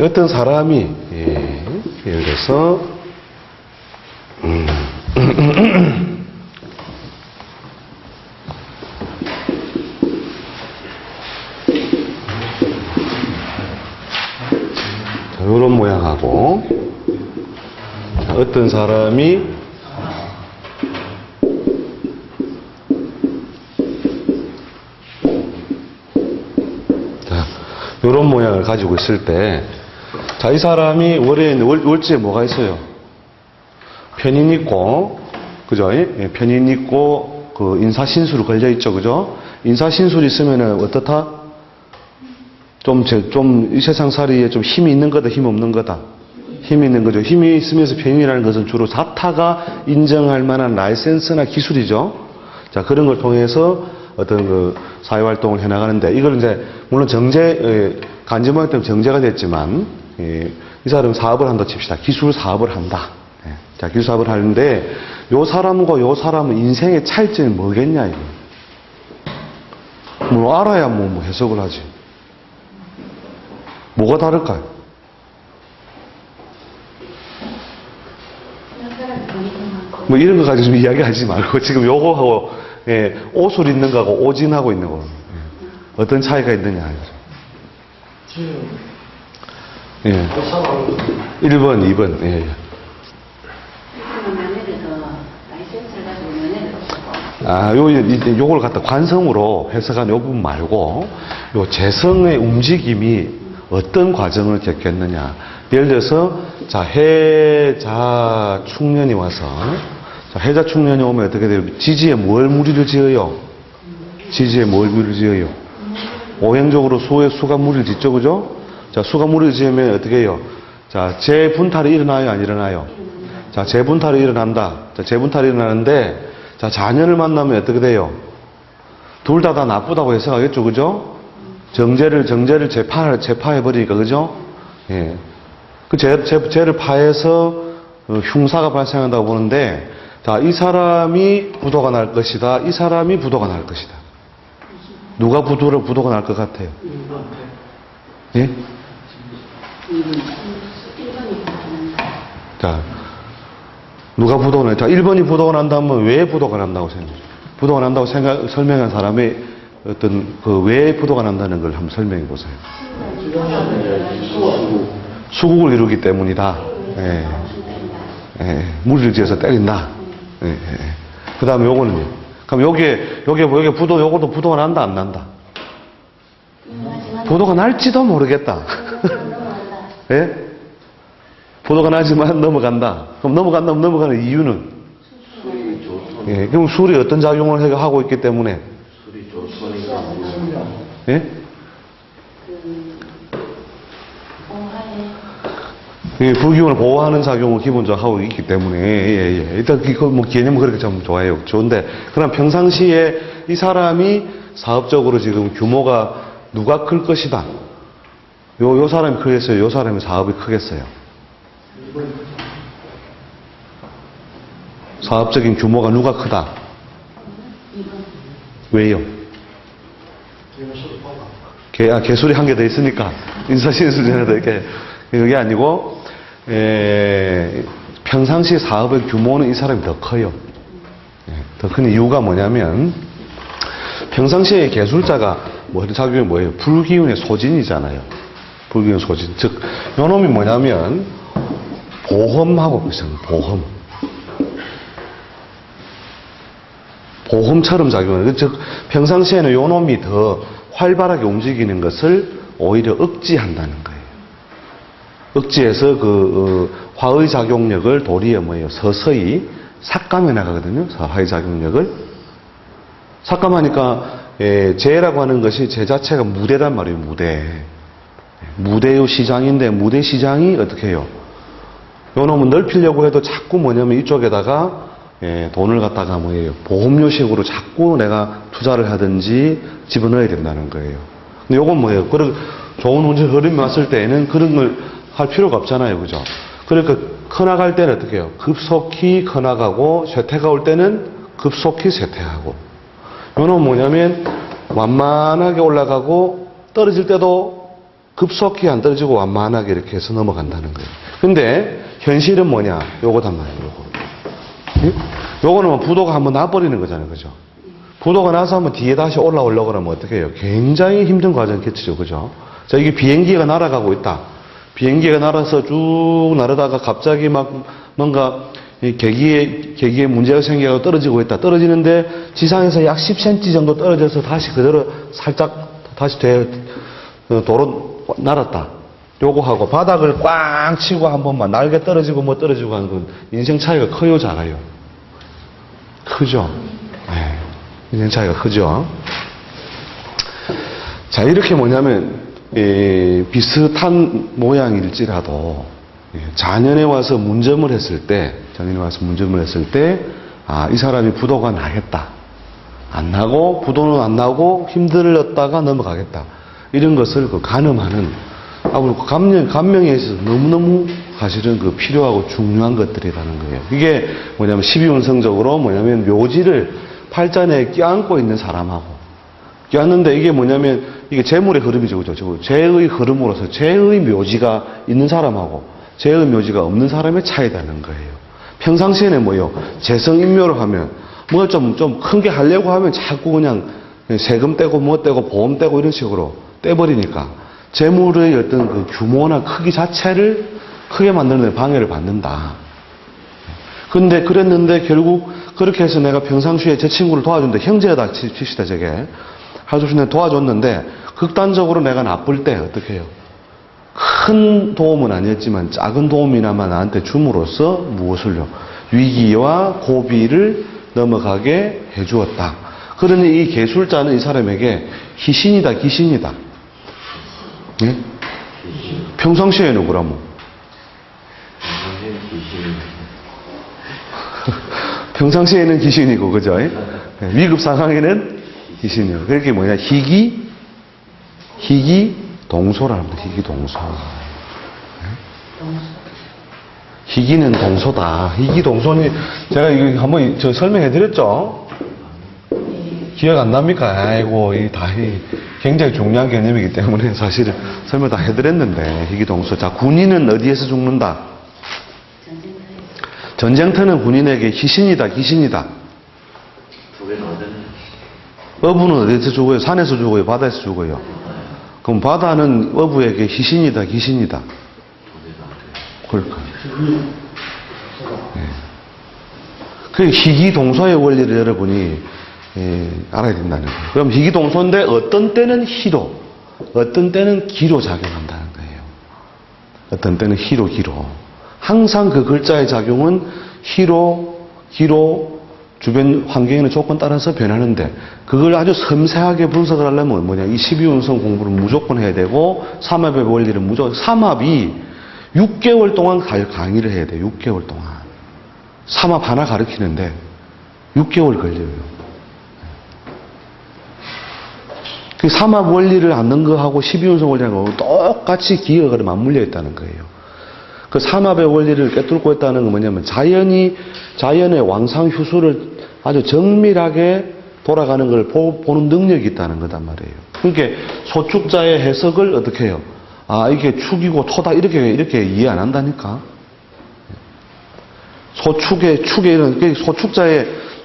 어떤 사람이 예를 들어서 이런 모양하고, 자, 어떤 사람이 자, 이런 모양을 가지고 있을 때, 자, 이 사람이 월지에 뭐가 있어요? 편인 있고, 그죠? 예, 편인 있고, 그 인사신술 걸려 있죠, 그죠? 인사신술 있으면은 어떻다? 이 세상 살이에 좀 힘이 있는 거다, 힘 없는 거다? 힘이 있는 거죠. 힘이 있으면서 편인이라는 것은 주로 자타가 인정할 만한 라이센스나 기술이죠. 자, 그런 걸 통해서 어떤 그 사회활동을 해나가는데, 이걸 이제, 물론 간지모양 때문에 정제가 됐지만, 이 사람은 사업을 한다 칩시다. 기술 사업을 한다. 자, 기술 사업을 하는데, 요 사람과 요 사람은 인생의 차이점이 뭐겠냐, 이거. 뭐, 알아야 뭐 해석을 하지. 뭐가 다를까요? 뭐 이런 거 가지고 좀 이야기하지 말고 지금 요거하고 옷을 입는 거하고 오진하고 있는 거 어떤 차이가 있느냐. 예. 1번, 2번. 예. 요걸 갖다 관성으로 해석한 요 부분 말고 요 재성의 움직임이 어떤 과정을 겪겠느냐. 예를 들어서, 자, 해자 축년이 와서, 자, 해자 축년이 오면 어떻게 돼요? 지지에 뭘 무리를 지어요? 지지에 뭘 무리를 지어요? 오행적으로 수가 무리를 짓죠, 그죠? 자, 수가 무리를 지으면 어떻게 해요? 자, 재분탈이 일어나요, 안 일어나요? 자, 재분탈이 일어난다. 자, 재분탈이 일어나는데, 자, 자녀를 만나면 어떻게 돼요? 둘 다 나쁘다고 해석하겠죠, 그죠? 정제를 재파해버리니까, 그죠? 예. 그 죄를 파해서 흉사가 발생한다고 보는데, 자, 이 사람이 부도가 날 것이다. 이 사람이 부도가 날 것이다. 누가 부도가 날 것 같아요? 예? 자, 누가 부도가 날? 자, 1번이 부도가 난다면 왜 부도가 난다고 생각해요? 부도가 난다고 설명한 사람이 어떤 왜 부도가 난다는 걸 한번 설명해 보세요. 수국을 이루기 때문이다. 예. 예. 무리를 지어서 때린다. 예. 그 다음에 요거는요. 그럼 요게 요것도 부도가 난다, 안 난다? 부도가 날지도 모르겠다. 예? 부도가 나지만 넘어간다. 그럼 넘어가는 이유는? 예. 그럼 술이 어떤 작용을 하고 있기 때문에? 예? 부기운을 보호하는 작용을 기본적으로 하고 있기 때문에, 일단 뭐 개념은 그렇게 참 좋아요. 좋은데, 그럼 평상시에 이 사람이 사업적으로 지금 규모가 누가 클 것이다. 요 사람이 크겠어요? 요 사람이 사업이 크겠어요? 사업적인 규모가 누가 크다? 왜요? 개술이 한 개 더 있으니까 인사신수전에도 이렇게 그게 아니고 평상시 사업의 규모는 이 사람이 더 커요. 더 큰 이유가 뭐냐면 평상시에 개술자가 작용이 뭐예요? 불기운의 소진이잖아요. 불기운의 소진. 즉 요놈이 뭐냐면 보험하고 비슷해요. 보험처럼 작용해요. 즉 평상시에는 요놈이 더 활발하게 움직이는 것을 오히려 억제한다는 거예요. 억제해서 화의 작용력을 도리어 서서히 삭감해 나가거든요. 화의 작용력을. 삭감하니까, 재라고 하는 것이 재 자체가 무대란 말이에요, 무대. 무대의 시장인데, 무대 시장이 어떻게 해요? 요 놈은 넓히려고 해도 자꾸 뭐냐면 이쪽에다가, 돈을 갖다가 보험료식으로 자꾸 내가 투자를 하든지 집어넣어야 된다는 거예요. 근데 요건 뭐예요? 좋은 운전 흐름이 왔을 때에는 그런 걸 할 필요가 없잖아요. 그죠? 그러니까 커나갈 때는 어떻게 해요? 급속히 커나가고 쇠퇴가 올 때는 급속히 쇠퇴하고. 요는 뭐냐면 완만하게 올라가고 떨어질 때도 급속히 안 떨어지고 완만하게 이렇게 해서 넘어간다는 거예요. 근데 현실은 뭐냐? 요거단 말이에요. 요거. 요거는 뭐 부도가 한번 나버리는 거잖아요. 그죠? 부도가 나서 한번 뒤에 다시 올라오려고 그러면 어떻게 해요? 굉장히 힘든 과정이겠죠. 그죠? 자, 이게 비행기가 날아가고 있다. 비행기가 날아서 쭉 날아다가 갑자기 막 뭔가 계기에 문제가 생겨서 떨어지고 있다. 떨어지는데 지상에서 약 10cm 정도 떨어져서 다시 그대로 살짝 다시 도로 날았다. 요거하고 바닥을 꽝 치고 한 번만 날개 떨어지고 뭐 떨어지고 하는 건 인생 차이가 커요, 작아요? 크죠? 네. 인생 차이가 크죠? 자, 이렇게 뭐냐면 비슷한 모양일지라도 자연에 와서 문점을 했을 때, 이 사람이 부도가 나겠다. 안 나고, 부도는 안 나고, 힘들었다가 넘어가겠다. 이런 것을 가늠하는, 감명에 있어서 너무너무 사실은 필요하고 중요한 것들이라는 거예요. 이게 뭐냐면, 12운성적으로 뭐냐면, 묘지를 팔자내에 껴안고 있는 사람하고, 껴안는데 이게 뭐냐면, 이게 재물의 흐름이죠. 그죠? 재의 흐름으로서 재의 묘지가 있는 사람하고, 재의 묘지가 없는 사람의 차이라는 거예요. 평상시에는 뭐요? 재성인묘를 하면, 뭐 좀 큰 게 하려고 하면 자꾸 그냥 세금 떼고 뭐 떼고 보험 떼고 이런 식으로 떼버리니까 재물의 어떤 규모나 크기 자체를 크게 만드는 데 방해를 받는다. 근데 그랬는데 결국 그렇게 해서 내가 평상시에 제 친구를 도와준다. 형제다 칩시다, 저게. 하주신에 도와줬는데 극단적으로 내가 나쁠 때 어떻게 해요? 큰 도움은 아니었지만 작은 도움이나마 나한테 줌으로써 무엇을요? 위기와 고비를 넘어가게 해주었다. 그러니 이 계술자는 이 사람에게 희신이다, 기신이다. 예? 평상시에는 그러면? 평상시에는 기신이고, 그죠? 위급 상황에는 기신이요. 그게 뭐냐? 동소라는 겁니다. 희귀동소. 희귀는 동소다. 희귀동소는 제가 이거 한번 설명해 드렸죠? 기억 안 납니까? 아이고, 굉장히 중요한 개념이기 때문에 사실은 설명 다 해드렸는데, 희귀동소. 자, 군인은 어디에서 죽는다? 전쟁터는 군인에게 희신이다, 기신이다. 어부는 어디에서 죽어요? 산에서 죽어요? 바다에서 죽어요? 그럼 바다는 어부에게 희신이다, 기신이다? 그럴까요? 네. 그 희귀동소의 원리를 여러분이 알아야 된다는 거예요. 그럼 희귀동소인데 어떤 때는 희로, 어떤 때는 기로 작용한다는 거예요. 어떤 때는 희로, 기로. 항상 그 글자의 작용은 희로, 기로, 주변 환경이나 조건 따라서 변하는데 그걸 아주 섬세하게 분석을 하려면 뭐냐, 이 12운성 공부를 무조건 해야 되고 삼합의 원리를 무조건, 삼합이 6개월 동안 강의를 해야 돼요. 6개월 동안. 삼합 하나 가르치는데 6개월 걸려요. 그 삼합 원리를 아는 거하고 12운성 원리하고 똑같이 기억을 맞물려 있다는 거예요. 그 삼합의 원리를 꿰뚫고 있다는 건 뭐냐면 자연의 왕상 휴수를 아주 정밀하게 돌아가는 걸 보는 능력이 있다는 거단 말이에요. 그러니까 소축자의 해석을 어떻게 해요? 이게 축이고 토다 이렇게 이해 안 한다니까. 소축자의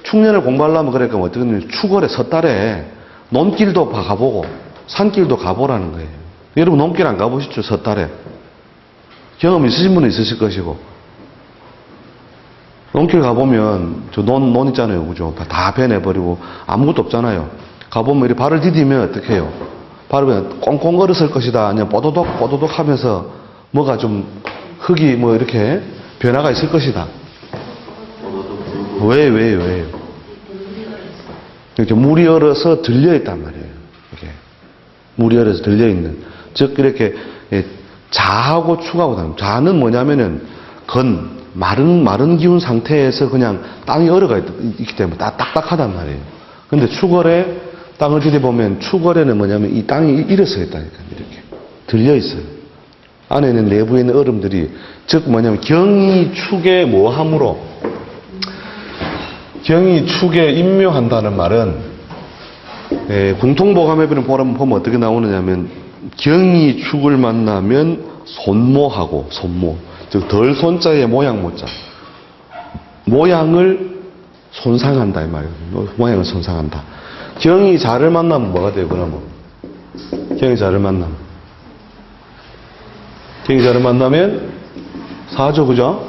축년을 공부하려면 그러니까 어떻게 하면 축월에 섣달에 논길도 가보고 산길도 가보라는 거예요. 여러분 논길 안 가보시죠? 섣달에. 경험 있으신 분은 있으실 것이고. 논길 가보면, 논 있잖아요. 그죠? 다 베내버리고, 아무것도 없잖아요. 가보면, 이렇게 발을 디디면 어떻게 해요? 발을 그냥 꽁꽁 얼었을 것이다. 아니면 뽀도독 하면서, 뭐가 좀, 흙이 뭐 이렇게 변화가 있을 것이다. 왜요? 이렇게 물이 얼어서 들려있단 말이에요. 이렇게. 물이 얼어서 들려있는. 즉, 이렇게, 자하고 축하고 다릅니다. 자는 뭐냐면은 마른 기운 상태에서 그냥 땅이 얼어가 있기 때문에 딱딱하단 말이에요. 근데 축월에 땅을 들여보면 축월에는 뭐냐면 이 땅이 일어서 있다니까. 이렇게 들려 있어요. 안에 있는 내부에 있는 얼음들이, 즉 뭐냐면 경이 축에 뭐함으로, 경이 축에 임묘한다는 말은 궁통보감해보는 보면 어떻게 나오느냐면 경이 축을 만나면 손모하고, 손모. 즉, 덜 손자의 모양 모자. 모양을 손상한다, 이 말이에요. 모양을 손상한다. 경이 자를 만나면 뭐가 돼요, 그러면? 경이 자를 만나면. 경이 자를 만나면 사하죠, 그죠?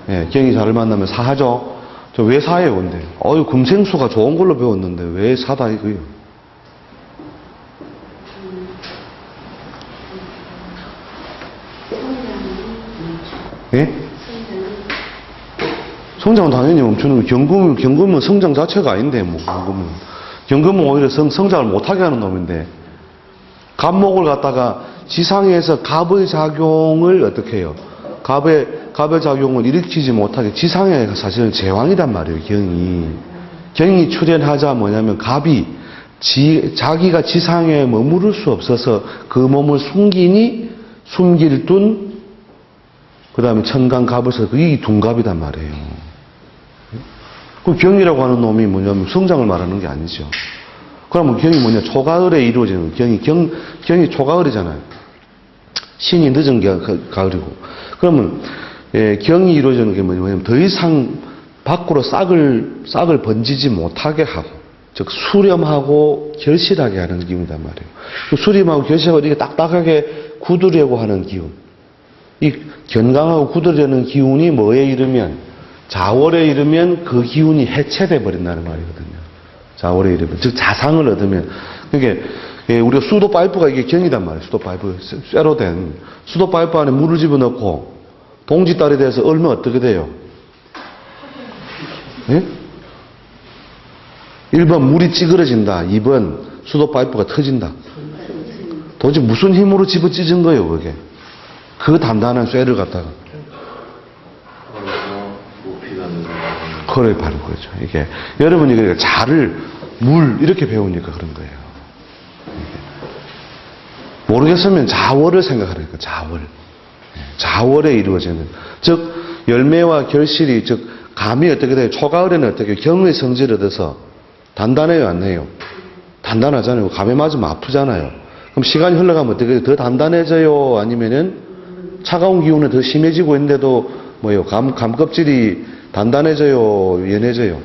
예, 경이 자를 만나면 사하죠. 저 왜 사예요, 근데? 금생수가 좋은 걸로 배웠는데 왜 사다, 이거요? 예? 성장은 당연히 멈추는 거예요. 경금은 성장 자체가 아닌데, 뭐, 경금은 오히려 성장을 못하게 하는 놈인데, 갑목을 갖다가 지상에서 갑의 작용을 어떻게 해요? 갑의 작용을 일으키지 못하게 지상에 사실은 제왕이란 말이에요, 경이. 경이 출현하자 뭐냐면 갑이 자기가 지상에 머무를 수 없어서 그 몸을 숨길 둔, 그 다음에 천간갑을 써서 그게 둔갑이란 말이에요. 그 경이라고 하는 놈이 뭐냐면 성장을 말하는 게 아니죠. 그러면 경이 뭐냐? 초가을에 이루어지는, 경이 초가을이잖아요. 신이 늦은 가을이고. 그러면, 경이 이루어지는 게 뭐냐면 더 이상 밖으로 싹을 번지지 못하게 하고, 즉, 수렴하고 결실하게 하는 기운이란 말이에요. 그 수렴하고 결실하고 이렇게 딱딱하게 굳으려고 하는 기운. 이 견강하고 굳으려는 기운이 뭐에 이르면, 자월에 이르면 그 기운이 해체돼 버린다는 말이거든요. 자월에 이르면, 즉 자상을 얻으면. 그러니까 우리가 수도 파이프가 이게 경이단 말이에요. 수도 파이프, 쇠로 된 수도 파이프 안에 물을 집어넣고 동지달이 돼서 얼면 어떻게 돼요? 예? 1번 물이 찌그러진다. 2번 수도 파이프가 터진다. 도대체 무슨 힘으로 집어 찢은 거예요, 그게? 그 단단한 쇠를 갖다가. 그래 바른 거죠. 이게 여러분이 그러니까 자를 물 이렇게 배우니까 그런 거예요. 모르겠으면 자월을 생각하니까 자월에 이루어지는, 즉 열매와 결실이, 즉 감이 어떻게 돼요? 초가을에는 어떻게 경의 성질을 얻어서 단단해요, 안 해요? 단단하잖아요. 감에 맞으면 아프잖아요. 그럼 시간이 흘러가면 어떻게 돼요? 더 단단해져요? 아니면은 차가운 기운은 더 심해지고 있는데도 뭐예요? 감 껍질이 단단해져요? 연해져요?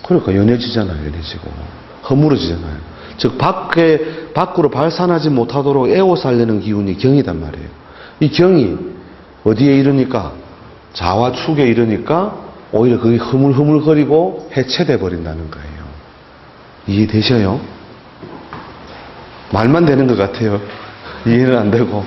그러니까 연해지잖아요. 연해지고 허물어지잖아요. 즉 밖으로 발산하지 못하도록 에워싸려는 기운이 경이단 말이에요. 이 경이 어디에 이르니까? 자와 축에 이르니까 오히려 그게 흐물흐물거리고 해체돼 버린다는 거예요. 이해되셔요? 말만 되는 것 같아요. 이해는 안 되고.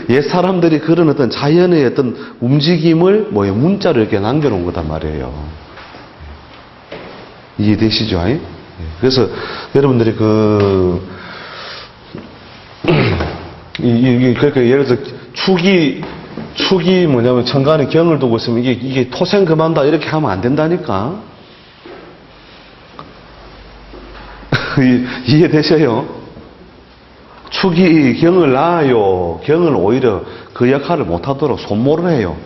옛 사람들이 그런 어떤 자연의 어떤 움직임을 문자로 이렇게 남겨놓은 거단 말이에요. 이해되시죠? 그래서 여러분들이 그러니까 예를 들어 축이 뭐냐면 천간에 경을 두고 있으면 이게 토생 금한다 이렇게 하면 안 된다니까. 이해되셔요? 축이 경을 낳아요. 경을 오히려 그 역할을 못하도록 손모를 해요.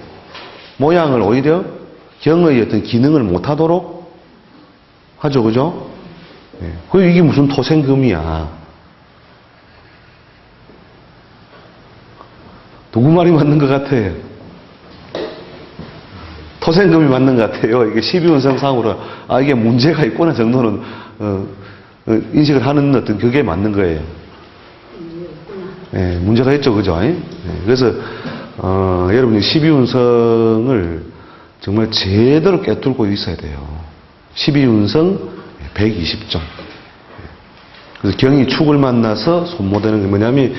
모양을 오히려 경의 어떤 기능을 못하도록 하죠, 그죠? 이게 무슨 토생금이야. 누구 말이 맞는 것 같아요? 토생금이 맞는 것 같아요. 이게 12운성상으로 이게 문제가 있구나 정도는 인식을 하는 어떤 그게 맞는 거예요. 문제가 있죠, 그죠? 그래서 여러분이 12운성을 정말 제대로 꿰뚫고 있어야 돼요. 12운성 120점. 그래서 경이 축을 만나서 손모되는 게 뭐냐면,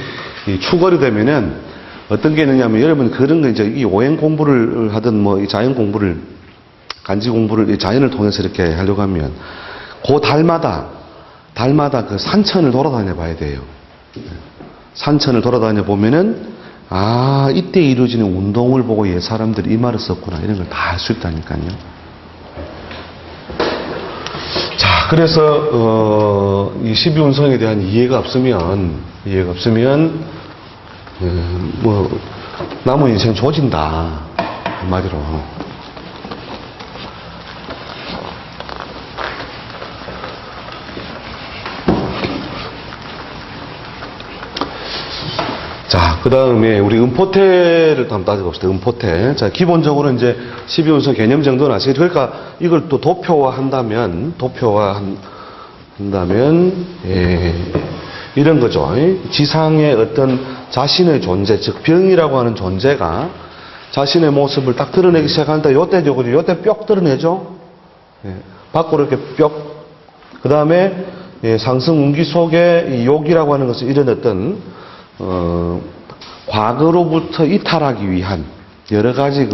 이 축월이 되면은 어떤 게 있느냐면, 여러분 그런 거 이제 이 오행 공부를 하든 이 자연 공부를, 간지 공부를 이 자연을 통해서 이렇게 하려고 하면, 그 달마다 그 산천을 돌아다녀 봐야 돼요. 산천을 돌아다녀 보면은, 이때 이루어지는 운동을 보고 옛 사람들이 이 말을 썼구나. 이런 걸 다 알 수 있다니까요. 자, 그래서, 이 12운성에 대한 이해가 없으면, 남은 인생 조진다. 한마디로. 그 다음에 우리 음포태를 한번 따져봅시다. 음포태. 자, 기본적으로 이제 12운성 개념 정도는 아시겠죠? 그러니까 이걸 또 도표화한다면, 예, 이런 거죠. 지상의 어떤 자신의 존재, 즉 병이라고 하는 존재가 자신의 모습을 딱 드러내기 시작하는데 요때 뼈 드러내죠. 예, 밖으로 이렇게 뼈. 그 다음에 예, 상승 운기 속에 이 욕이라고 하는 것은 이런 어떤 과거로부터 이탈하기 위한 여러 가지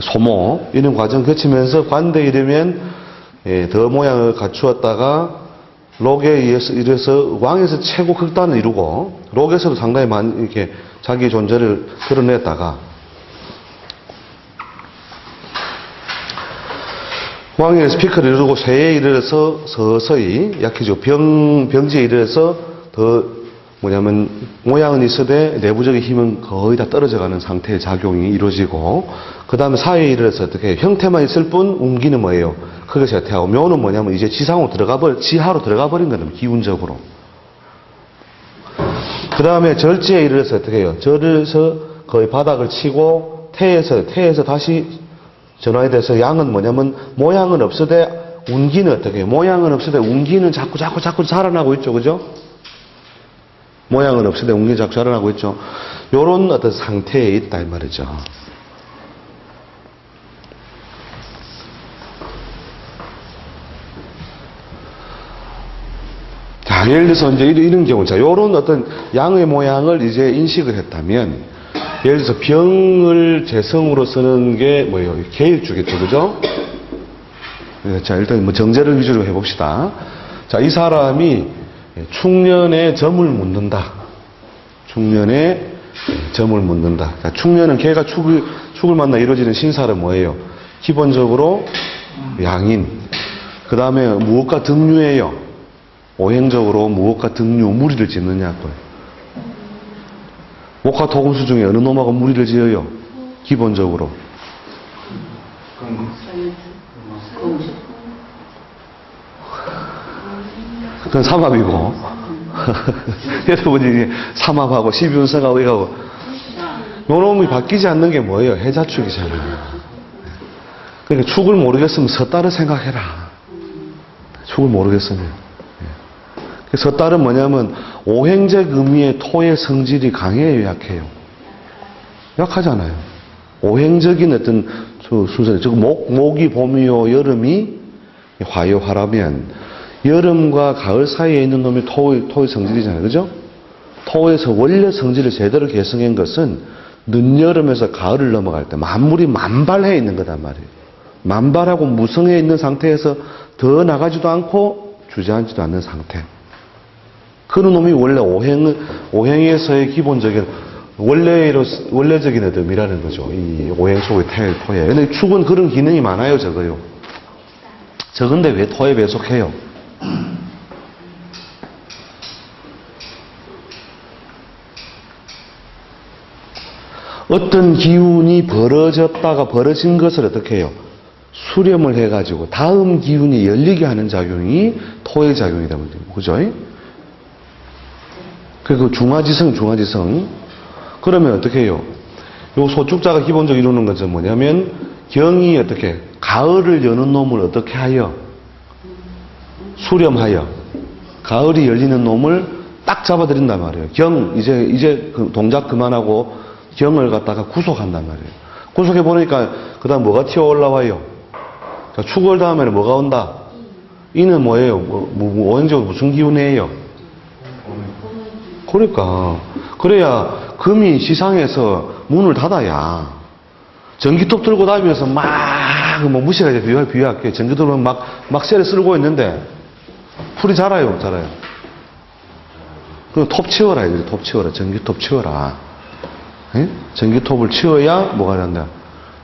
소모 이런 과정 거치면서 관대에 이르면 예, 더 모양을 갖추었다가 록에 의해서 왕에서 최고 극단을 이루고 록에서도 상당히 많이 이렇게 자기의 존재를 드러냈다가 왕의 스피커를 이루고 쇠에 이르러서 서서히 약해지고 병지에 이르러서 더 뭐냐면 모양은 있으되 내부적인 힘은 거의 다 떨어져가는 상태의 작용이 이루어지고 그 다음에 사회에 이르러서 어떻게 형태만 있을 뿐 운기는 뭐예요? 크게 쇠퇴하고 묘는 뭐냐면 이제 지하로 들어가 버린 거는 기운적으로. 그 다음에 절지에 이르러서 어떻게 해요? 절에서 거의 바닥을 치고 태에서 다시 전환이 돼서 양은 뭐냐면 모양은 없으되 운기는 어떻게 해요? 모양은 없으되 운기는 자꾸 자라나고 있죠. 그죠? 모양은 없으되 운기는 자꾸 자라나고 있죠. 요런 어떤 상태에 있다 이 말이죠. 자, 예를 들어서 이제 이런 경우, 자, 요런 어떤 양의 모양을 이제 인식을 했다면, 예를 들어서 병을 재성으로 쓰는 게 뭐예요? 계일주겠죠, 그죠? 자, 일단 뭐 정제를 위주로 해봅시다. 자, 이 사람이 충년에 점을 묻는다. 충년에 점을 묻는다. 자, 충년은 걔가 축을 만나 이루어지는 신사는 뭐예요? 기본적으로 양인. 그 다음에 무엇과 등류예요? 오행적으로 무엇과 등류, 무리를 짓느냐. 목화 토금수 중에 어느 놈하고 무리를 지어요? 기본적으로. 그건 삼합이고. 여러분이 삼합하고 12운성하고 이거하고. 요 놈이 바뀌지 않는 게 뭐예요? 해자축이잖아요. 그러니까 축을 모르겠으면 섣달을 생각해라. 축을 모르겠으면. 섣달은 뭐냐면 오행적 의미의 토의 성질이 강해요, 약해요? 약하잖아요. 오행적인 어떤 순서, 즉 목이 봄이요 여름이 화요 화라면 여름과 가을 사이에 있는 놈이 토의 성질이잖아요, 그죠? 토에서 원래 성질을 제대로 개성한 것은 늦여름에서 가을을 넘어갈 때 만물이 만발해 있는 거단 말이에요. 만발하고 무성해 있는 상태에서 더 나가지도 않고 주저앉지도 않는 상태. 그런 놈이 원래 오행에서의 기본적인 원래적인 어둠이라는 거죠. 이 오행 속의 토에. 근데 축은 그런 기능이 많아요, 저거요. 적은데 왜 토에 배속해요? 어떤 기운이 벌어진 것을 어떻게 해요? 수렴을 해가지고 다음 기운이 열리게 하는 작용이 토의 작용이다. 그죠? 그 중화지성. 그러면 어떻게 해요? 요 소축자가 기본적으로 이루는 것은 뭐냐면, 경이 어떻게, 가을을 여는 놈을 어떻게 하여? 수렴하여. 가을이 열리는 놈을 딱 잡아들인단 말이에요. 이제 그 동작 그만하고 경을 갖다가 구속한단 말이에요. 구속해보니까, 그 다음 뭐가 튀어 올라와요? 자, 축월 다음에는 뭐가 온다? 이는 뭐예요? 오행적으로 무슨 기운이에요? 그러니까 그래야 금이 시상에서 문을 닫아야 전기톱 들고 다니면서 막 무시하게 비유할게. 전기톱은 막 쇠를 쓸고 있는데 풀이 자라요? 그럼 톱 치워라. 톱 치워라. 전기톱 치워라. 에? 전기톱을 치워야 뭐가 된다?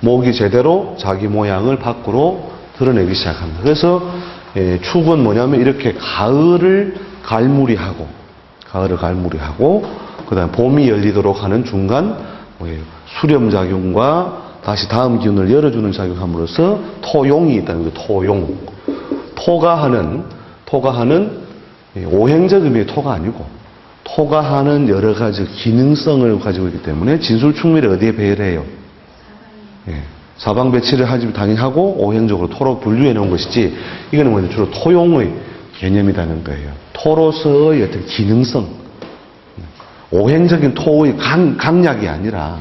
목이 제대로 자기 모양을 밖으로 드러내기 시작합니다. 그래서 축은 뭐냐면 이렇게 가을을 갈무리하고 그 다음에 봄이 열리도록 하는 중간 뭐예요? 수렴작용과 다시 다음 기운을 열어주는 작용함으로써 토용이 있다는 거예요. 토용. 토가 하는 오행적 의미의 토가 아니고 토가 하는 여러 가지 기능성을 가지고 있기 때문에 진술충밀이 어디에 배열해요? 예. 사방 배치를 하지 당연히 하고 오행적으로 토로 분류해 놓은 것이지 이거는 뭐냐 주로 토용의 개념이라는 거예요. 토로서의 어떤 기능성, 오행적인 토의 강약이 아니라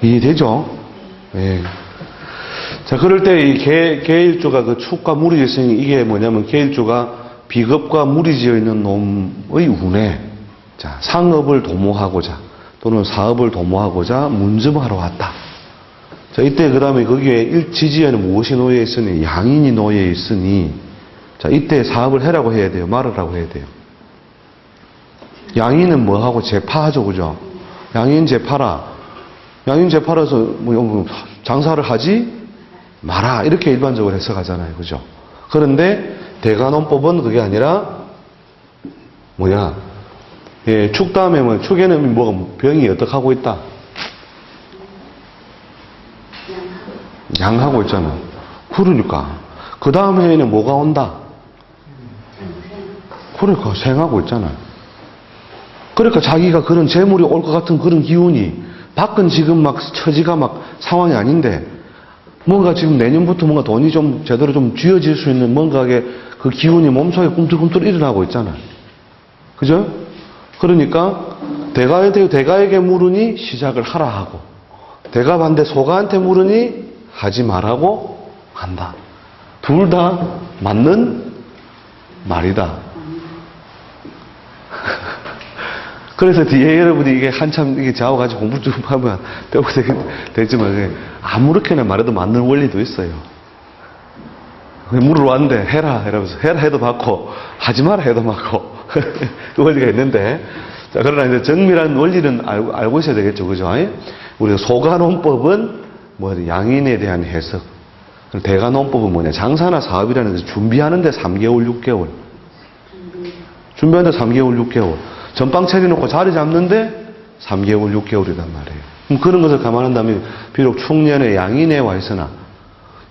이해되죠? 예. 자, 그럴 때 이 계일주가 그 축과 무리지성이 이게 뭐냐면 계일주가 비겁과 무리지어 있는 놈의 운에 자, 상업을 도모하고자 또는 사업을 도모하고자 문점하러 왔다. 자, 이때 그 다음에 거기에 지지에는 무엇이 놓여 있으니 양인이 놓여 있으니 자, 이때 사업을 해라고 해야 돼요? 말으라고 해야 돼요? 양인은 뭐하고 재파하죠, 그죠? 양인 재파라. 양인 재파라서 뭐 장사를 하지 마라. 이렇게 일반적으로 해석하잖아요, 그죠? 그런데 대간원법은 그게 아니라 뭐야? 예, 축 다음에 뭐 축에는 뭐가 병이 어떻게 하고 있다? 양하고 있잖아. 그러니까 그 다음 해에는 뭐가 온다? 그러니까 생하고 있잖아. 그러니까 자기가 그런 재물이 올 것 같은 그런 기운이 밖은 지금 막 처지가 막 상황이 아닌데 뭔가 지금 내년부터 뭔가 돈이 좀 제대로 좀 쥐어질 수 있는 뭔가의 그 기운이 몸속에 꿈틀꿈틀 일어나고 있잖아. 그죠? 그러니까 대가에게 물으니 시작을 하라 하고 대가 반대 소가한테 물으니 하지 말라고 한다. 둘 다 맞는 말이다. 그래서 뒤에 여러분이 이게 한참 이게 자와가지고 공부 좀 하면 배우게 되지만 아무렇게나 말해도 맞는 원리도 있어요. 물으러 왔는데 해라 이러면서 해라 해도 받고 하지 마라 해도 받고 그 원리가 있는데 자 그러나 이제 정밀한 원리는 알고 있어야 되겠죠, 그죠? 우리가 소가논법은 뭐 양인에 대한 해석, 대가논법은 뭐냐 장사나 사업이라는 것을 준비하는데 3개월 6개월 준비하는데 3개월 6개월 전방 차려놓고 자리 잡는데 3개월, 6개월이란 말이에요. 그럼 그런 것을 감안한다면 비록 충년의 양인에 와 있으나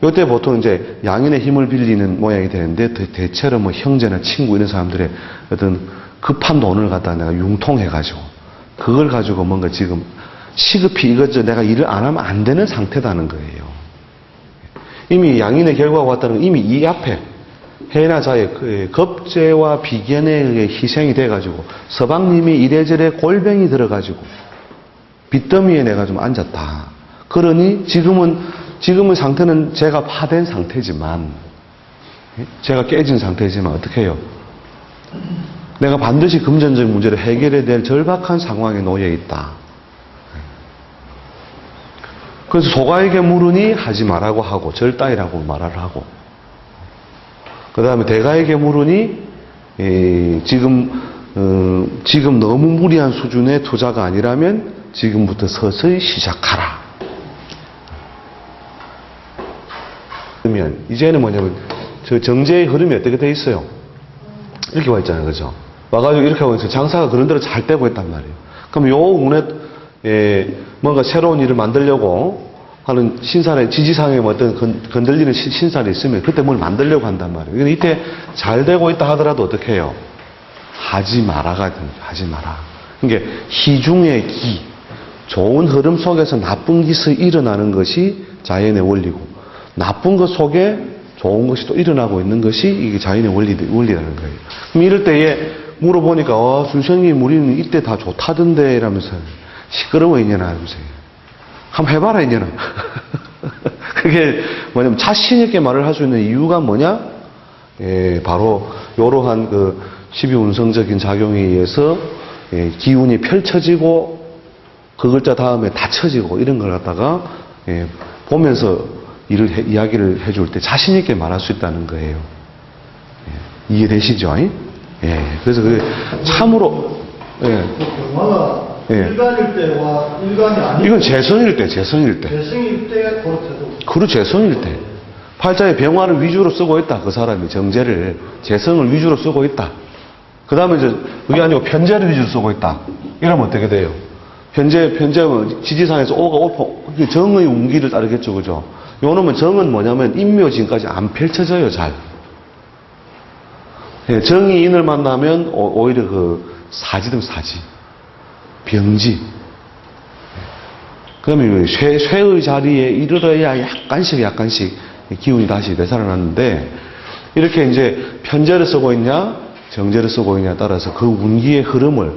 이때 보통 이제 양인의 힘을 빌리는 모양이 되는데 대체로 뭐 형제나 친구 이런 사람들의 어떤 급한 돈을 갖다 내가 융통해가지고 그걸 가지고 뭔가 지금 시급히 이것저 내가 일을 안 하면 안 되는 상태다는 거예요. 이미 양인의 결과가 왔다는 건 이미 이 앞에 해나 자의 겁재와 비견에 의해 희생이 돼가지고 서방님이 이래저래 골병이 들어가지고 빚더미에 내가 좀 앉았다. 그러니 지금은 상태는 제가 파된 상태지만 제가 깨진 상태지만 어떻게 해요? 내가 반드시 금전적 문제를 해결해야 될 절박한 상황에 놓여 있다. 그래서 소가에게 물으니 하지 말라고 하고 절따이라고 말을 하고 그 다음에 대가에게 물으니 지금 너무 무리한 수준의 투자가 아니라면 지금부터 서서히 시작하라. 그러면 이제는 뭐냐면 저 정제의 흐름이 어떻게 돼 있어요? 이렇게 와 있잖아요, 그죠? 와가지고 이렇게 하고 있어요. 장사가 그런 대로 잘 되고 있단 말이에요. 그럼 요 운에 뭔가 새로운 일을 만들려고 하는 신살의 지지상에 어떤 건들리는 신살이 있으면 그때 뭘 만들려고 한단 말이에요. 근데 이때 잘 되고 있다 하더라도 어떻게 해요? 하지 마라가 됩니다. 하지 마라. 그러니까 희중의 기, 좋은 흐름 속에서 나쁜 것이 일어나는 것이 자연의 원리고 나쁜 것 속에 좋은 것이 또 일어나고 있는 것이 이게 자연의 원리라는 거예요. 그럼 이럴 때에 물어보니까 순생님 우리는 이때 다 좋다던데 이러면서 시끄러워 이년아 하면서 한번 해봐라 이년아. 그게 뭐냐면 자신 있게 말을 할 수 있는 이유가 뭐냐? 바로 이러한 그 12운성적인 작용에 의해서 기운이 펼쳐지고 그 글자 다음에 닫혀지고 이런 걸 갖다가 보면서 이야기를 해줄 때 자신 있게 말할 수 있다는 거예요. 이해되시죠? 그래서 그게 참으로 영화가 일간일 때와 일간이 아닌 이건 재성일 때 재성일 때 그렇대도 그리고 재성일 때 팔자에 병화를 위주로 쓰고 있다. 그 사람이 정제를 재성을 위주로 쓰고 있다. 그 다음에 이제 그게 아니고 편제를 위주로 쓰고 있다. 이러면 어떻게 돼요? 편제는 지지상에서 오가 정의 운기를 따르겠죠, 그죠? 요놈은 정은 뭐냐면 인묘진까지 안 펼쳐져요, 잘. 예, 정의인을 만나면 오히려 그 사지등 사지, 병지. 그러면 쇠의 자리에 이르러야 약간씩 기운이 다시 되살아났는데, 이렇게 이제 편제를 쓰고 있냐, 정제를 쓰고 있냐에 따라서 그 운기의 흐름을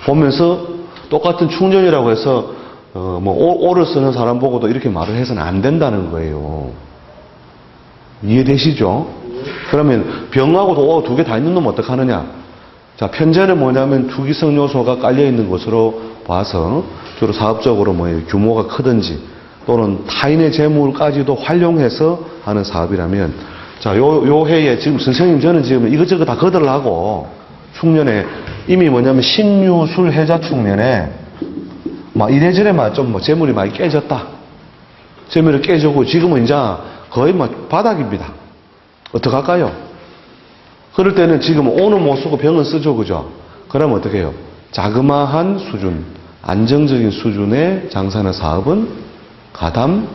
보면서 똑같은 충전이라고 해서 오를 쓰는 사람 보고도 이렇게 말을 해서는 안 된다는 거예요. 이해되시죠? 그러면 병하고도 오 두 개 다 있는 놈 어떡하느냐? 자, 편제는 뭐냐면 투기성 요소가 깔려 있는 것으로 봐서 주로 사업적으로 규모가 크든지 또는 타인의 재물까지도 활용해서 하는 사업이라면, 자, 요 해에 지금 선생님 저는 지금 이것저것 다 거들라고 충년에 이미 뭐냐면 신유술 해자 충년에 막 이래저래 좀 재물이 많이 깨졌다. 재물이 깨지고 지금은 이제 거의 바닥입니다. 어떡할까요? 그럴 때는 지금 오는 못 쓰고 병은 쓰죠, 그죠? 그러면 어떻게 해요? 자그마한 수준, 안정적인 수준의 장사나 사업은 가담해보라.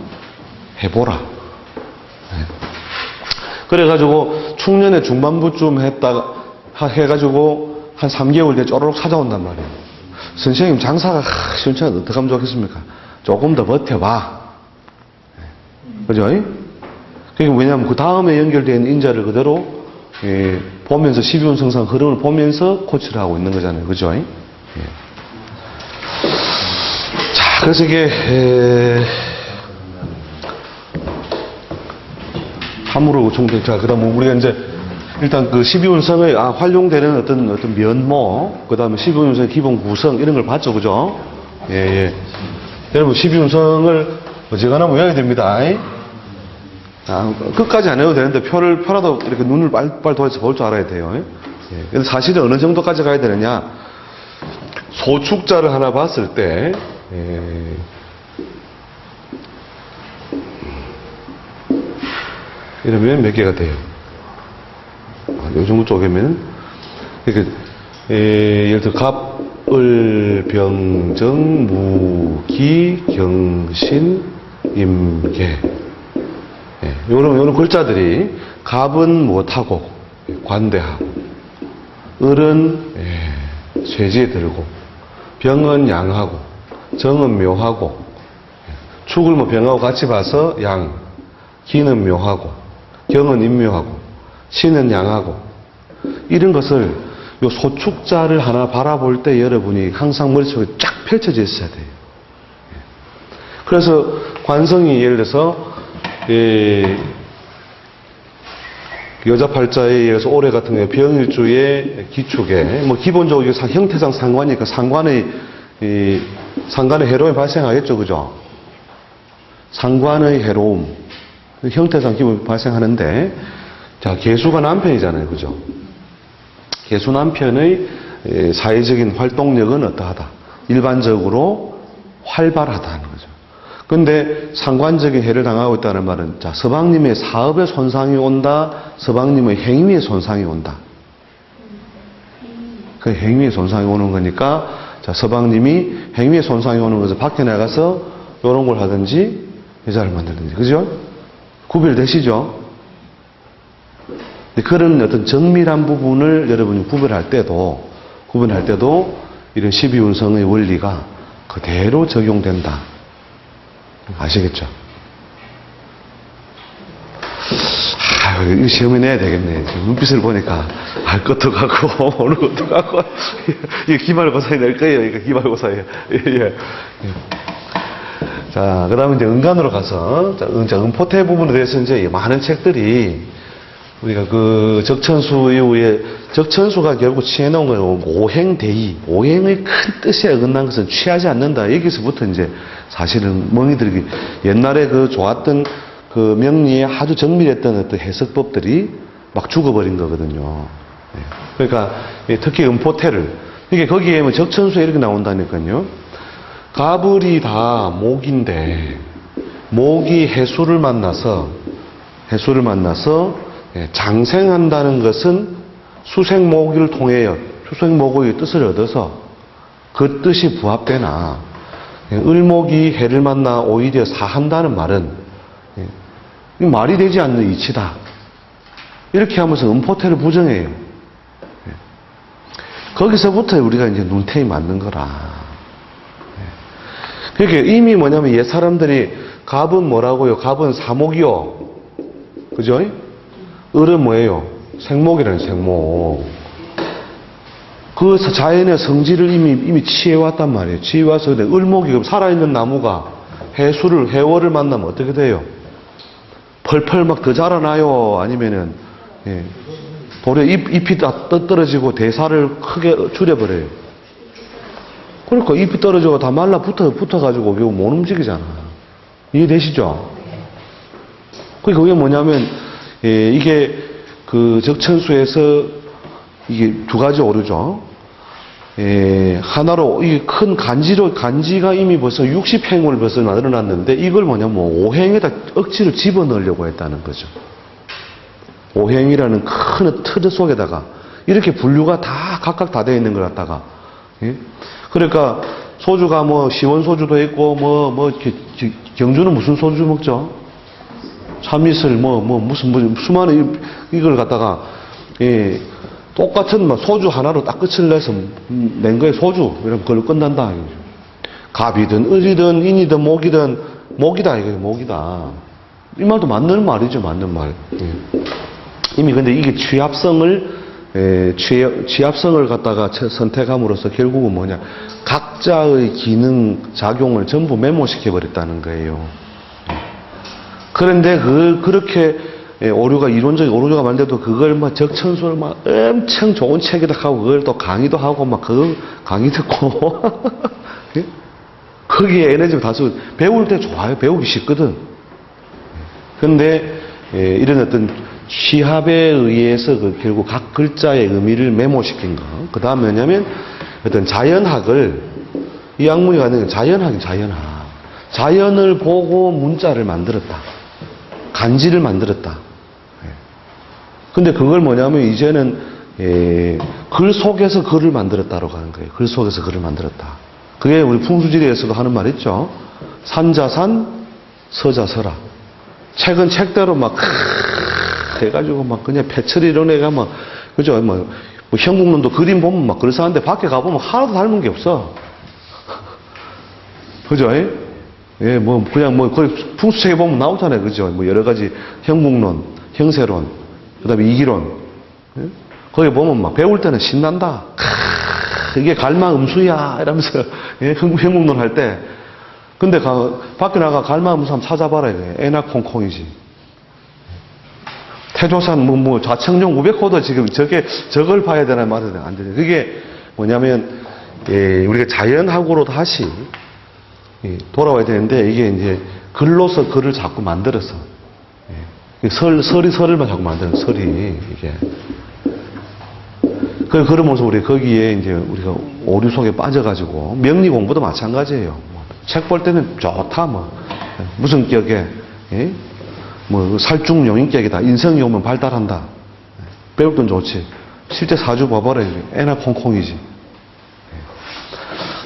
네. 그래가지고 충년의 중반부쯤 해가지고 한 3개월 뒤에 쪼르륵 찾아온단 말이에요. 선생님 장사가 시원찮아 어떡하면 좋겠습니까? 조금 더 버텨봐. 그죠? 그게 왜냐하면 그 다음에 연결된 인자를 그대로 보면서 12운 성상 흐름을 보면서 코치를 하고 있는 거잖아요. 그죠? 자, 그래서 이게 함으로 총대. 자, 그다음 우리가 이제 일단 그 12운성의 활용되는 어떤 면모, 그다음에 12운성의 기본 구성 이런 걸 봤죠, 그죠? 예. 여러분 12운성을 어지간하면 외워야 됩니다. 끝까지 안 해도 되는데 표라도 이렇게 눈을 빨리 돌려서 볼 줄 알아야 돼요. 예. 근데 사실은 어느 정도까지 가야 되느냐? 소축자를 하나 봤을 때, 이러면 몇 개가 돼요? 요 정도 쪼개면, 예를 들어, 갑, 을, 병, 정, 무, 기, 경신, 임, 계. 요런 글자들이, 갑은 못하고, 관대하고, 을은, 쇠지에 들고, 병은 양하고, 정은 묘하고, 축을 병하고 같이 봐서 양, 기는 묘하고, 경은 임묘하고, 신은 양하고, 이런 것을 요 소축자를 하나 바라볼 때 여러분이 항상 머릿속에 쫙 펼쳐져 있어야 돼요. 그래서 관성이 예를 들어서 여자 팔자에 의해서 올해 같은 경우에 병일주의 기축에 기본적으로 형태상 상관이니까 상관의 해로움이 발생하겠죠, 그죠? 상관의 해로움, 형태상 기본이 발생하는데, 자, 개수가 남편이잖아요, 그죠? 개수 남편의 사회적인 활동력은 어떠하다? 일반적으로 활발하다는 거죠. 근데 상관적인 해를 당하고 있다는 말은, 자, 서방님의 사업에 손상이 온다, 서방님의 행위에 손상이 온다. 그 행위에 손상이 오는 거니까, 자, 서방님이 행위에 손상이 오는 것을 밖에 나가서 이런 걸 하든지, 여자를 만들든지. 그죠? 구별되시죠? 그런 어떤 정밀한 부분을 여러분이 구별할 때도 이런 12운성의 원리가 그대로 적용된다. 아시겠죠? 이거 시험에 내야 되겠네. 눈빛을 보니까 알 것도 같고, 어느 것도 같고. 이거 기말고사에 낼 거예요. 이거 기말고사에. 예. 자, 그 다음에 이제 은간으로 가서, 은포태 부분에 대해서 이제 많은 책들이 우리가 그 적천수 이후에, 적천수가 결국 취해놓은 거예요. 오행대의. 오행의 큰 뜻에 어긋난 것은 취하지 않는다. 여기서부터 이제 사실은 멍이들이 옛날에 그 좋았던 그 명리에 아주 정밀했던 어떤 해석법들이 막 죽어버린 거거든요. 그러니까 특히 은포태를, 이게 거기에 뭐 적천수에 이렇게 나온다니까요. 가불이 다 목인데, 목이 해수를 만나서 장생한다는 것은 수생모기를 통해 수생모기의 뜻을 얻어서 그 뜻이 부합되나, 을목이 해를 만나 오히려 사한다는 말은 말이 되지 않는 이치다. 이렇게 하면서 음포태를 부정해요. 예. 거기서부터 우리가 이제 눈탱이 맞는 거라. 예. 그러니까 이미 뭐냐면 옛 사람들이 갑은 뭐라고요? 갑은 사목이요. 그죠? 을은 뭐예요? 생목이라는 생목. 그 자연의 성질을 이미 취해왔단 말이에요. 취해와서 을목이 살아있는 나무가 해월을 만나면 어떻게 돼요? 펄펄 막 더 자라나요? 아니면은, 예. 도리어 잎이 다 떨어지고 대사를 크게 줄여버려요. 그러니까 잎이 떨어지고 다 붙어가지고 이거 못 움직이잖아. 이해되시죠? 그러니까 그게 뭐냐면, 예, 이게 그 적천수에서 이게 두 가지 오류죠. 예, 하나로 이 큰 간지가 이미 벌써 60행을 벌써 만들어놨는데 이걸 뭐냐면 5행에다 억지로 집어넣으려고 했다는 거죠. 5행이라는 큰 틀 속에다가 이렇게 분류가 다 각각 다 되어 있는 걸 갖다가, 예? 그러니까 소주가 뭐 시원 소주도 있고 경주는 무슨 소주 먹죠? 참이슬 무슨 수많은 이걸 갖다가, 예, 똑같은 소주 하나로 딱 끝을 내서 낸 거에 소주 이러면 그걸로 끝난다. 갑이든 을이든 인이든 목이다 이거예요. 목이다. 이 말도 맞는 말이죠. 맞는 말. 예. 이미 근데 이게 취합성을 갖다가 선택함으로써 결국은 뭐냐, 각자의 기능 작용을 전부 메모시켜 버렸다는 거예요. 그런데 그렇게 오류가 이론적인 오류가 많은데도 그걸 막 적천수를 막 엄청 좋은 책에다 하고 그걸 또 강의도 하고 막 그 강의 듣고 예? 거기에 에너지가 다 쓰고 배울 때 좋아요. 배우기 쉽거든. 그런데 이런 어떤 취합에 의해서 결국 각 글자의 의미를 메모시킨 거. 그 다음 뭐냐면 어떤 자연학을, 이 학문이 가는 자연학이 자연학. 자연을 보고 문자를 만들었다. 간지를 만들었다. 근데 그걸 뭐냐면 이제는 글 속에서 글을 만들었다고 하는 거예요. 글 속에서 글을 만들었다. 그게 우리 풍수지리에서도 하는 말 있죠. 산자산, 서자서라. 책은 책대로 막 해가지고 막 그냥 패처리 이런 애가 막, 그죠? 뭐 형국론도 그림 보면 막 그래서 하는데 밖에 가보면 하나도 닮은 게 없어. 그죠? 예, 그냥 풍수책에 보면 나오잖아요. 그죠? 여러 가지 형국론, 형세론, 그 다음에 이기론. 예? 거기 보면 막 배울 때는 신난다. 이게 갈마음수야. 이러면서, 예? 형국론 할 때. 근데 밖에 나가 갈마음수 한번 찾아봐라. 이래. 애나 콩콩이지. 태조산 좌청룡 500호도 지금 저걸 봐야 되나 말아야 안 되나. 그게 뭐냐면, 우리가 자연학으로 다시 돌아와야 되는데, 이게 이제 글로서 글을 자꾸 만들어서, 설을만 자꾸 만드는 설이, 이게. 그러면서 우리 거기에 이제 우리가 오류 속에 빠져가지고, 명리 공부도 마찬가지예요. 책 볼 때는 좋다, 무슨 격에, 예? 살중 용인격이다. 인성이 오면 발달한다. 배울 땐 좋지. 실제 사주 봐봐라. 애나 콩콩이지.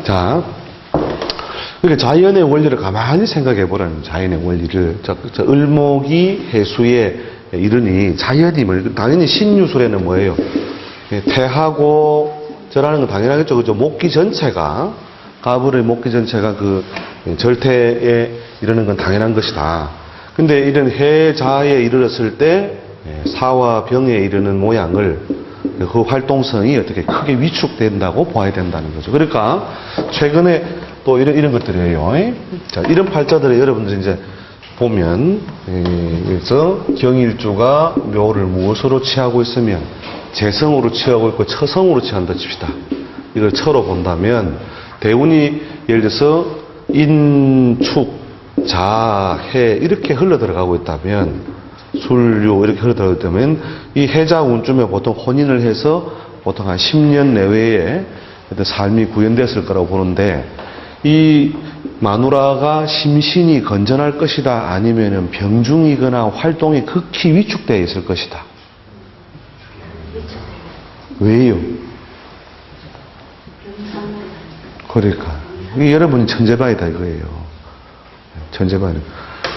자. 그러니까 자연의 원리를 가만히 생각해 보라는, 자연의 원리를. 을목이 해수에 이르니 자연이 당연히 신유술에는 뭐예요? 태하고 절하는 건 당연하겠죠. 그죠? 목기 전체가, 가불의 목기 전체가 그 절태에 이르는 건 당연한 것이다. 근데 이런 해자에 이르렀을 때 사와 병에 이르는 모양을, 그 활동성이 어떻게 크게 위축된다고 봐야 된다는 거죠. 그러니까 최근에 또 이런 것들이에요. 자, 이런 팔자들을 여러분들 이제 보면, 그래서 경일주가 묘를 무엇으로 취하고 있으면 재성으로 취하고 있고 처성으로 취한다 칩시다. 이걸 처로 본다면 대운이 예를 들어서 인축, 자, 해 이렇게 흘러 들어가고 있다면, 술유 이렇게 흘러 들어가고 있다면 이 해자 운쯤에 보통 혼인을 해서 보통 한 10년 내외에 삶이 구현됐을 거라고 보는데, 이 마누라가 심신이 건전할 것이다, 아니면은 병중이거나 활동이 극히 위축되어 있을 것이다. 왜요? 그러니까 여러분이 천재반이다 이거예요. 천재반.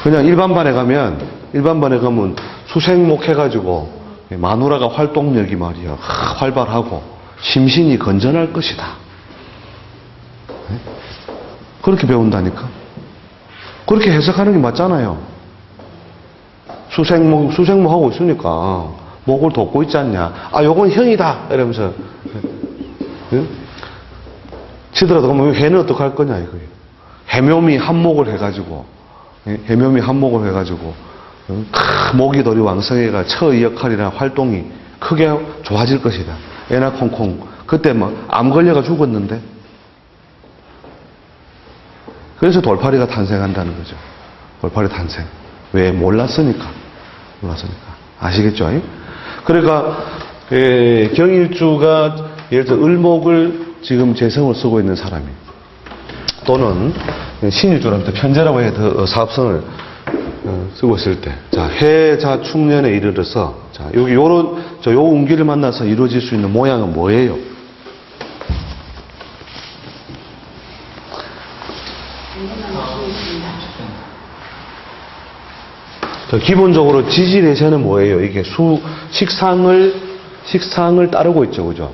그냥 일반반에 가면 수생목 해가지고 마누라가 활동력이 말이야 활발하고 심신이 건전할 것이다. 그렇게 배운다니까. 그렇게 해석하는 게 맞잖아요. 수생모 하고 있으니까 목을 돋고 있지 않냐. 아, 요건 형이다 이러면서 치더라도 그러면 해는 어떻게 할 거냐 이거예요. 해묘미 한목을 해가지고 모기돌이 왕성해가 처의 역할이나 활동이 크게 좋아질 것이다. 애나 콩콩 그때 뭐 암 걸려가 죽었는데. 그래서 돌팔이가 탄생한다는 거죠. 돌팔이 탄생. 왜? 몰랐으니까. 아시겠죠? 그러니까 경일주가 예를 들어 을목을 지금 재성을 쓰고 있는 사람이 또는 신일주한테 편제라고 해야 사업성을 쓰고 있을 때, 자, 해자 축년에 이르러서, 자, 여기 요 운기를 만나서 이루어질 수 있는 모양은 뭐예요? 기본적으로 지지례세는 뭐예요? 이게 식상을 따르고 있죠, 그죠?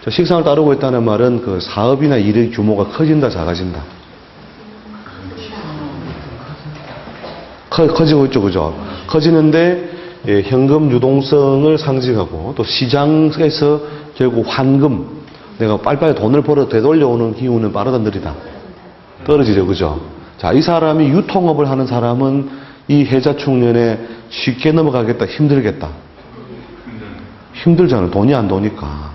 식상을 따르고 있다는 말은 그 사업이나 일의 규모가 커진다, 작아진다? 커지고 있죠, 그죠? 커지는데, 현금 유동성을 상징하고, 또 시장에서 결국 환금, 내가 빨리빨리 돈을 벌어 되돌려오는 기운은 빠르다, 느리다? 떨어지죠, 그죠? 자, 이 사람이 유통업을 하는 사람은 이 해자축년에 쉽게 넘어가겠다, 힘들겠다? 힘들잖아요. 돈이 안 도니까.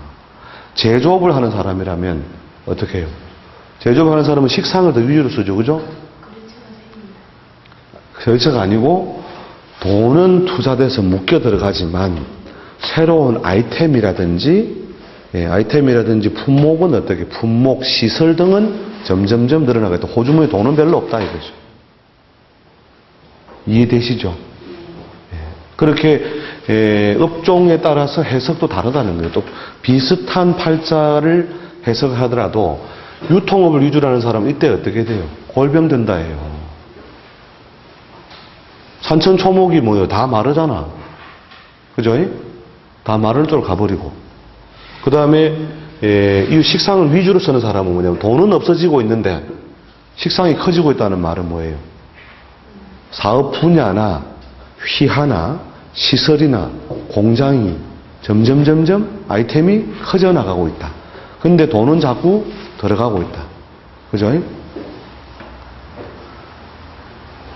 제조업을 하는 사람이라면 어떻게 해요? 제조업을 하는 사람은 식상을 더 위주로 쓰죠, 그죠? 결제가 아니고 돈은 투자돼서 묶여 들어가지만 새로운 아이템이라든지 품목은 어떻게 품목, 시설 등은 점점점 늘어나겠다. 호주머니 돈은 별로 없다 이거죠. 이해되시죠? 그렇게 업종에 따라서 해석도 다르다는 거예요. 또 비슷한 팔자를 해석하더라도 유통업을 위주로 하는 사람은 이때 어떻게 돼요? 골병된다 해요. 산천초목이 뭐예요? 다 마르잖아. 그죠? 다 마를 줄 가버리고. 그 다음에 이 식상을 위주로 쓰는 사람은 뭐냐면 돈은 없어지고 있는데 식상이 커지고 있다는 말은 뭐예요? 사업 분야나 휘하나 시설이나 공장이 점점 아이템이 커져 나가고 있다. 근데 돈은 자꾸 들어가고 있다. 그죠?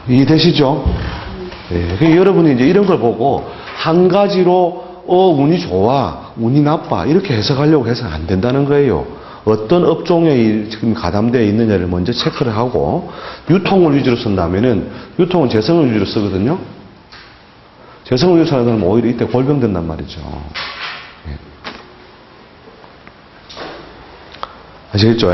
이해되시죠? 네. 여러분이 이제 이런 걸 보고 한 가지로 운이 좋아, 운이 나빠 이렇게 해석하려고 해서는 안 된다는 거예요. 어떤 업종에 지금 가담되어 있느냐를 먼저 체크를 하고 유통을 위주로 쓴다면은 유통은 재성을 위주로 쓰거든요. 재성을 위주로 쓰는 사람은 오히려 이때 골병된단 말이죠. 네. 아시겠죠?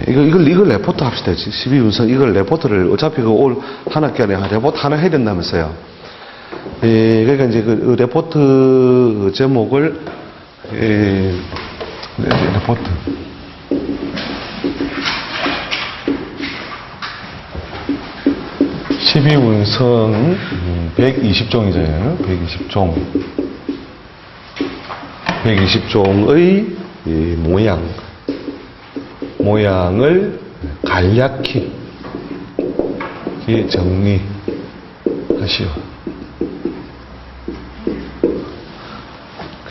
이걸 레포트 합시다. 12운성, 이걸 레포트를, 어차피 올 한 학기안에 레포트 하나 해야 된다면서요. 그러니까 이제 그 레포트 제목을, 레포트. (12운성) 120종이잖아요. 120종의 모양을 간략히 정리하시오.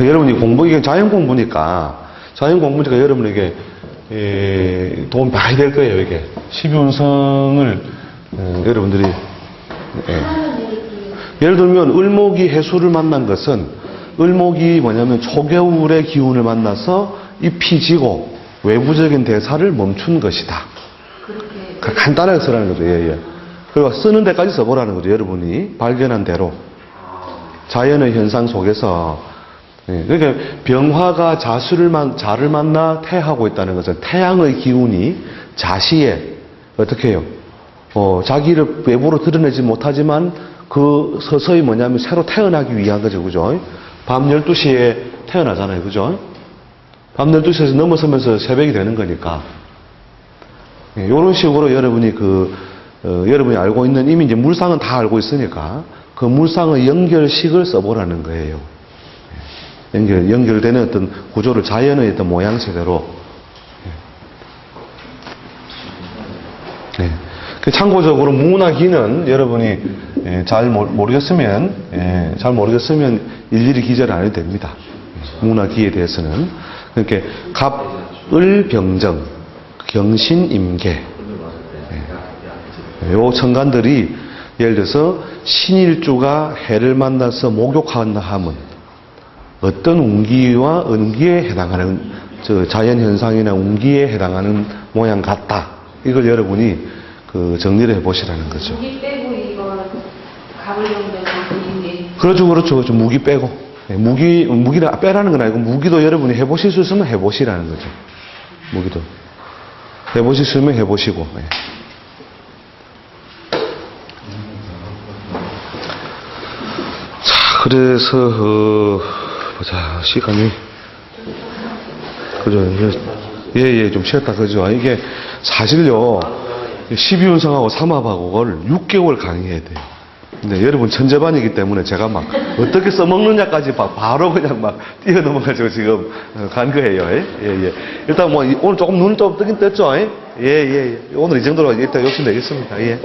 여러분이 이게 자연 공부니까 여러분에게 도움이 많이 될 거예요, 이게. 12운성을 여러분들이 예를 들면 을목이 해수를 만난 것은 을목이 뭐냐면 초겨울의 기운을 만나서 잎이 지고 외부적인 대사를 멈춘 것이다. 간단하게 쓰라는 거죠. 그리고 쓰는 데까지 써보라는 거죠. 여러분이 발견한 대로. 자연의 현상 속에서. 그러니까 병화가 자를 만나 태하고 있다는 것은 태양의 기운이 자시에 어떻게 해요? 자기를 외부로 드러내지 못하지만 그 서서히 뭐냐면 새로 태어나기 위한 거죠. 그죠? 밤 12시에 태어나잖아요. 그죠? 밤 12시에서 넘어서면서 새벽이 되는 거니까. 이런 식으로 여러분이 여러분이 알고 있는 이미 이제 물상은 다 알고 있으니까 그 물상의 연결식을 써보라는 거예요. 연결되는 어떤 구조를 자연의 어떤 모양새대로. 네. 참고적으로 무나기는 여러분이 잘 모르겠으면 일일이 기재를 안 해도 됩니다. 무나기에 대해서는. 그러니까 갑을병정, 경신임계. 요 천간들이 예를 들어서 신일주가 해를 만나서 목욕한다 하면 어떤 운기와 은기에 해당하는 자연현상이나 운기에 해당하는 모양 같다. 이걸 여러분이 정리를 해보시라는 거죠. 무기 빼고 이거 갑을병정 경신임계. 그렇죠. 무기 빼고. 무기를 빼라는 건 아니고 무기도 여러분이 해보실 수 있으면 해보시라는 거죠. 무기도. 해보실 수 있으면 해보시고. 네. 자, 그래서, 보자, 시간이. 그죠. 좀 쉬었다, 그죠. 이게 사실요, 12운상하고 삼합하고를 6개월 강의해야 돼요. 근데 여러분 천재반이기 때문에 제가 막 어떻게 써먹느냐까지 바로 그냥 막 뛰어넘어가지고 지금 간 거예요. 예. 일단 뭐 오늘 조금 눈을 좀 뜨긴 떴죠. 예. 오늘 이 정도로 일단 욕심 내겠습니다. 예.